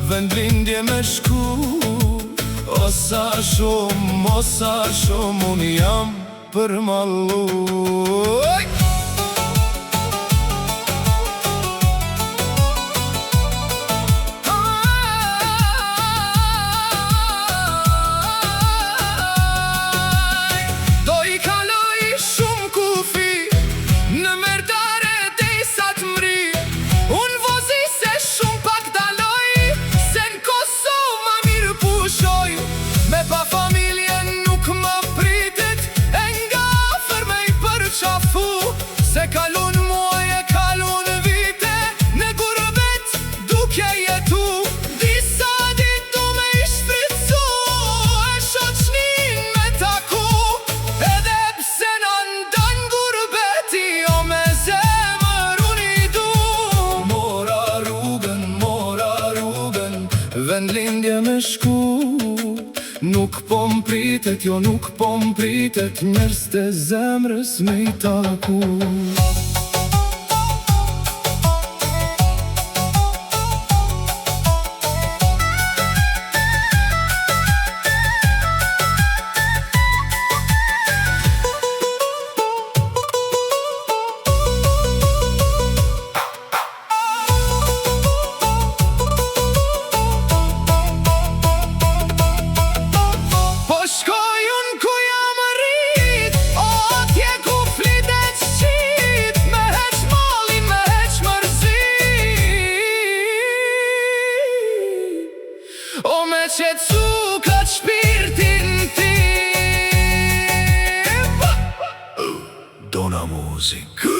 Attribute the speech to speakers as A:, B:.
A: vendlindje me shku. O sa shumë unë jam përmallu. Do i kaloj shumë kufi në merdare dej sa t'mri. Unë vozi se shumë pak daloj, se në Kosovë ma mirë pushoj. Me pa familje nuk ma pritet, e nga afer me i përqafu. Se kalun muaje, kalun vite, në gurbet duke jetu. Disa dit du me i shfrytzu, e shoqnin me taku. Edhe pse në ndan gurbeti, o me zemër unë i du. Mora rrugën, vendlindje me shku. Nuk po m'pritet, jo nuk po m'pritet, njerëz të zemrës me i taku. O me qetsu këtë shpirtin tim. Dona muzikë.